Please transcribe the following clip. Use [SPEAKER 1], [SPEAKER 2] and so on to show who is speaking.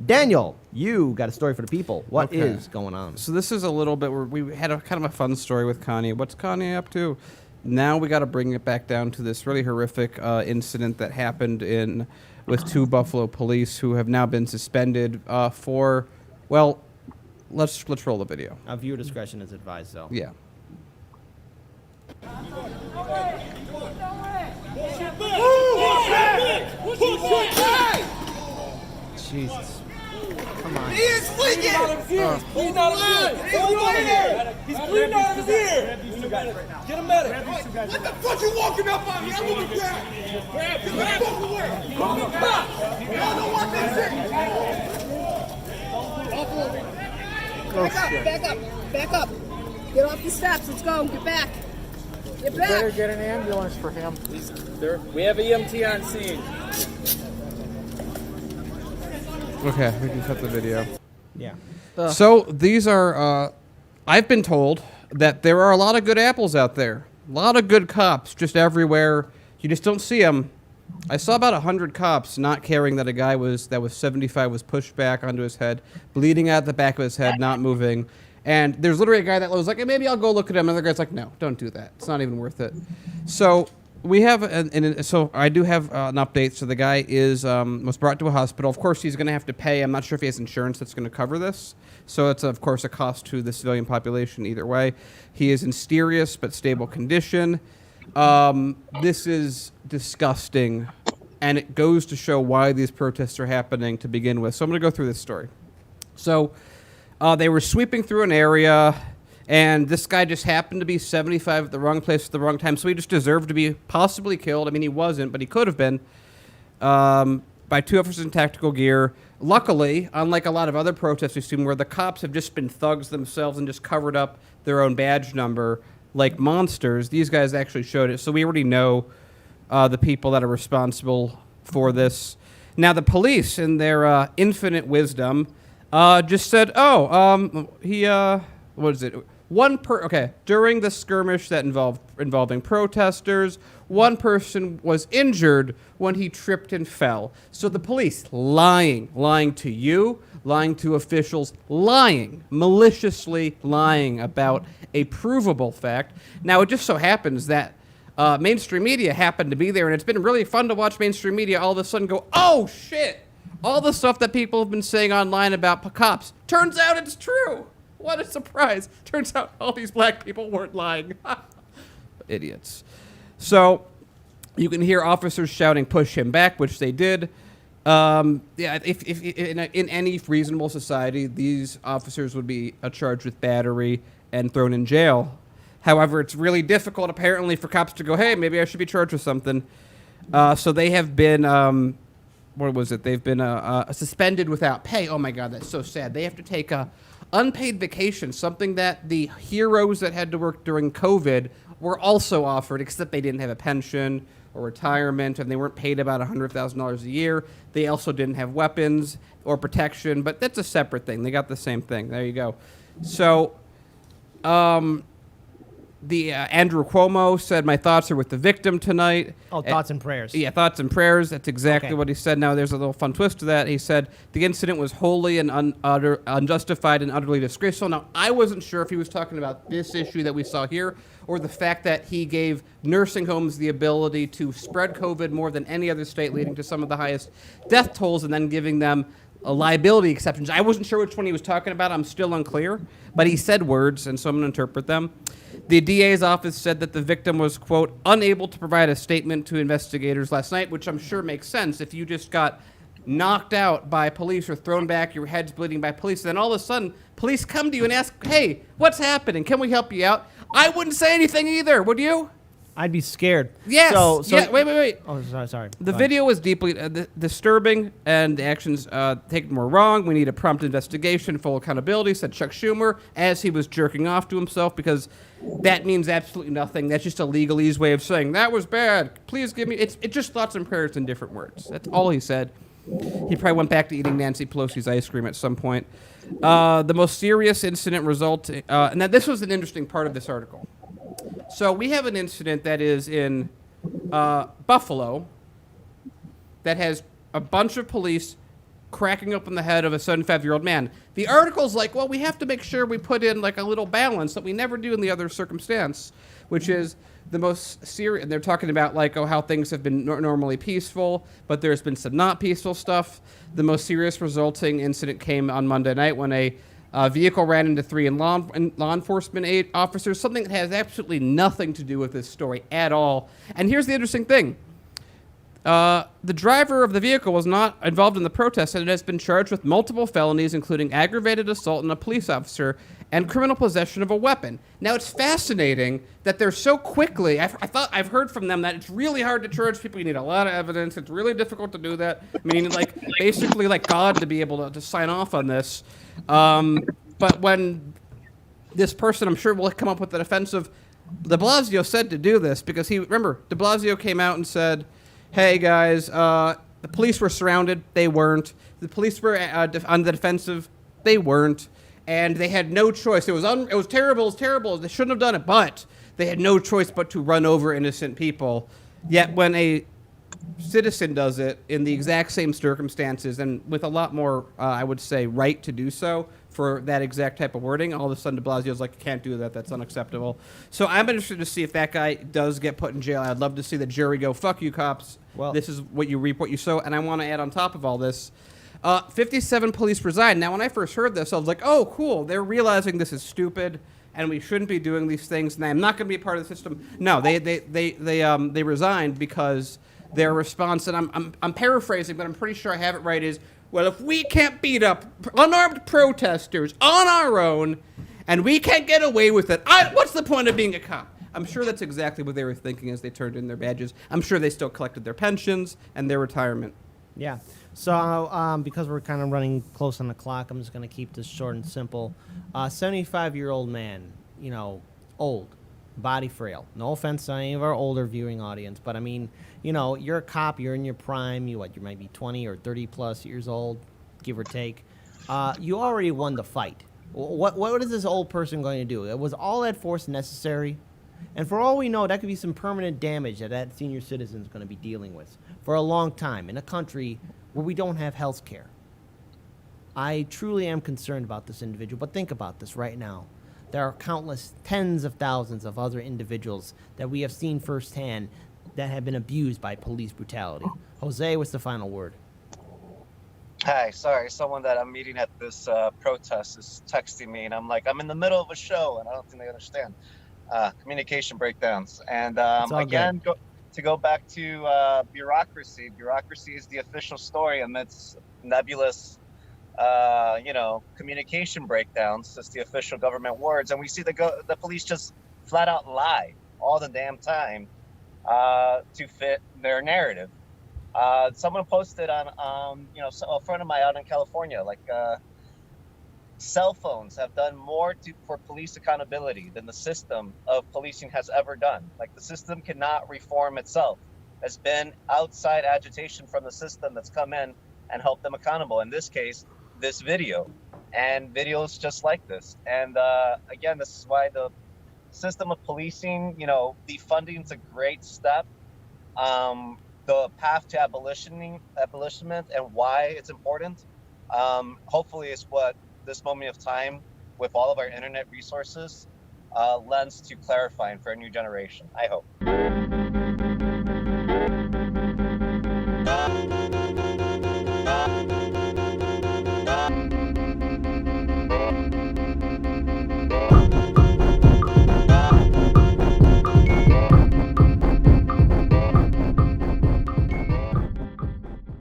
[SPEAKER 1] Daniel, you got a story for the people. What is going on?
[SPEAKER 2] So this is a little bit where we had a kind of a fun story with Kanye. What's Kanye up to? Now we got to bring it back down to this really horrific incident that happened with 2 Buffalo police who have now been suspended for, well, let's roll the video.
[SPEAKER 1] Viewer discretion is advised, though.
[SPEAKER 2] Yeah.
[SPEAKER 1] Jesus. Come on.
[SPEAKER 3] He is bleeding! He's not of his ear! He's not of his ear! He's bleeding out of his ear! Get him medic! What the fuck you walking up on me? I'm gonna grab! Get the fuck away! Y'all don't want this shit!
[SPEAKER 4] Back up. Get off the steps. Let's go. Get back. Get back.
[SPEAKER 5] Better get an ambulance for him.
[SPEAKER 6] We have EMT on scene.
[SPEAKER 2] Okay, we can cut the video.
[SPEAKER 1] Yeah.
[SPEAKER 2] So these are, I've been told that there are a lot of good apples out there. A lot of good cops just everywhere. You just don't see them. I saw about 100 cops not caring that a guy that was 75 was pushed back onto his head, bleeding out the back of his head, not moving. And there's literally a guy that was like, hey, maybe I'll go look at him. And the guy's like, no, don't do that. It's not even worth it. So we have, so I do have an update. So the guy was brought to a hospital. Of course, he's going to have to pay. I'm not sure if he has insurance that's going to cover this. So it's, of course, a cost to the civilian population either way. He is in serious but stable condition. This is disgusting. And it goes to show why these protests are happening to begin with. So I'm going to go through this story. So they were sweeping through an area, and this guy just happened to be 75 at the wrong place at the wrong time, so he just deserved to be possibly killed. I mean, he wasn't, but he could have been, by 2 officers in tactical gear. Luckily, unlike a lot of other protests we've seen where the cops have just been thugs themselves and just covered up their own badge number like monsters, these guys actually showed it. So we already know the people that are responsible for this. Now, the police, in their infinite wisdom, just said, what is it? During the skirmish that involving protesters, one person was injured when he tripped and fell. So the police lying to you, lying to officials, maliciously lying about a provable fact. Now, it just so happens that mainstream media happened to be there, and it's been really fun to watch mainstream media all of a sudden go, oh, shit! All the stuff that people have been saying online about cops. Turns out it's true. What a surprise. Turns out all these black people weren't lying. Idiots. So you can hear officers shouting, push him back, which they did. If in any reasonable society, these officers would be charged with battery and thrown in jail. However, it's really difficult, apparently, for cops to go, hey, maybe I should be charged with something. So they have been... what was it? They've been suspended without pay. Oh, my God, that's so sad. They have to take a unpaid vacation, something that the heroes that had to work during COVID were also offered, except they didn't have a pension or retirement, and they weren't paid about $100,000 a year. They also didn't have weapons or protection, but that's a separate thing. They got the same thing. There you go. So, Andrew Cuomo said, my thoughts are with the victim tonight.
[SPEAKER 1] Oh, thoughts and prayers.
[SPEAKER 2] Yeah, thoughts and prayers. That's exactly what he said. Now, there's a little fun twist to that. He said, the incident was wholly and unjustified and utterly disgraceful. Now, I wasn't sure if he was talking about this issue that we saw here or the fact that he gave nursing homes the ability to spread COVID more than any other state, leading to some of the highest death tolls, and then giving them liability exceptions. I wasn't sure which one he was talking about. I'm still unclear. But he said words, and so I'm going to interpret them. The DA's office said that the victim was, quote, unable to provide a statement to investigators last night, which I'm sure makes sense. If you just got knocked out by police or thrown back, your head's bleeding by police, then all of a sudden police come to you and ask, hey, what's happening? Can we help you out? I wouldn't say anything either, would you?
[SPEAKER 1] I'd be scared.
[SPEAKER 2] Yes.
[SPEAKER 1] So
[SPEAKER 2] yeah, wait.
[SPEAKER 1] Oh, sorry.
[SPEAKER 2] The video was deeply disturbing, and the actions taken were wrong. We need a prompt investigation, full accountability, said Chuck Schumer, as he was jerking off to himself, because that means absolutely nothing. That's just a legalese way of saying, that was bad. Please give me... It's just thoughts and prayers in different words. That's all he said. He probably went back to eating Nancy Pelosi's ice cream at some point. The most serious incident resulting... and now this was an interesting part of this article. So we have an incident that is in Buffalo that has a bunch of police cracking open the head of a 75-year-old man. The article's like, well, we have to make sure we put in like a little balance that we never do in the other circumstance, which is the most serious. And they're talking about like, oh, how things have been normally peaceful, but there's been some not peaceful stuff. The most serious resulting incident came on Monday night when a vehicle ran into 3 law enforcement officers, something that has absolutely nothing to do with this story at all. And here's the interesting thing. The driver of the vehicle was not involved in the protest and has been charged with multiple felonies, including aggravated assault on a police officer and criminal possession of a weapon. Now, it's fascinating that they're so quickly, I've heard from them that it's really hard to charge people. You need a lot of evidence. It's really difficult to do that. Meaning, like, basically like God to be able to sign off on this. But when this person, I'm sure, will come up with the defense of de Blasio said to do this, because remember, de Blasio came out and said, hey guys, the police were surrounded. They weren't. The police were on the defensive. They weren't. And they had no choice. It was terrible. It was terrible. They shouldn't have done it, but they had no choice but to run over innocent people. Yet when a citizen does it in the exact same circumstances and with a lot more, I would say, right to do so for that exact type of wording, all of a sudden de Blasio's like, you can't do that. That's unacceptable. So I'm interested to see if that guy does get put in jail. I'd love to see the jury go, fuck you, cops. Well, this is what you reap, what you sow. And I want to add on top of all this, 57 police resigned. Now, when I first heard this, I was like, oh, cool. They're realizing this is stupid and we shouldn't be doing these things. And I'm not going to be a part of the system. No, they resigned because their response, and I'm paraphrasing, but I'm pretty sure I have it right, is, well, if we can't beat up unarmed protesters on our own and we can't get away with it, what's the point of being a cop? I'm sure that's exactly what they were thinking as they turned in their badges. I'm sure they still collected their pensions and their retirement.
[SPEAKER 1] Yeah. So because we're kind of running close on the clock, I'm just going to keep this short and simple. 75-year-old man, you know, old, body frail. No offense to any of our older viewing audience, but I mean, you know, you're a cop, you're in your prime, you might be 20 or 30 plus years old, give or take. You already won the fight. What is this old person going to do? Was all that force necessary? And for all we know, that could be some permanent damage that senior citizen is going to be dealing with for a long time in a country where we don't have health care. I truly am concerned about this individual, but think about this right now. There are countless tens of thousands of other individuals that we have seen firsthand that have been abused by police brutality. Jose, what's the final word?
[SPEAKER 5] Hi, sorry, someone that I'm meeting at this protest is texting me, and I'm like, I'm in the middle of a show, and I don't think they understand. Communication breakdowns. And again, to go back to bureaucracy. Bureaucracy is the official story amidst nebulous, communication breakdowns. It's the official government words, and we see the police just flat out lie all the damn time to fit their narrative. Someone posted on, a friend of mine out in California, like cell phones have done more for police accountability than the system of policing has ever done. Like, the system cannot reform itself. There's been outside agitation from the system that's come in and helped them accountable. In this case, this video and videos just like this. And again, this is why the system of policing, defunding is a great step. The path to abolitionment and why it's important, hopefully is what this moment of time with all of our internet resources lends to clarifying for a new generation. I hope.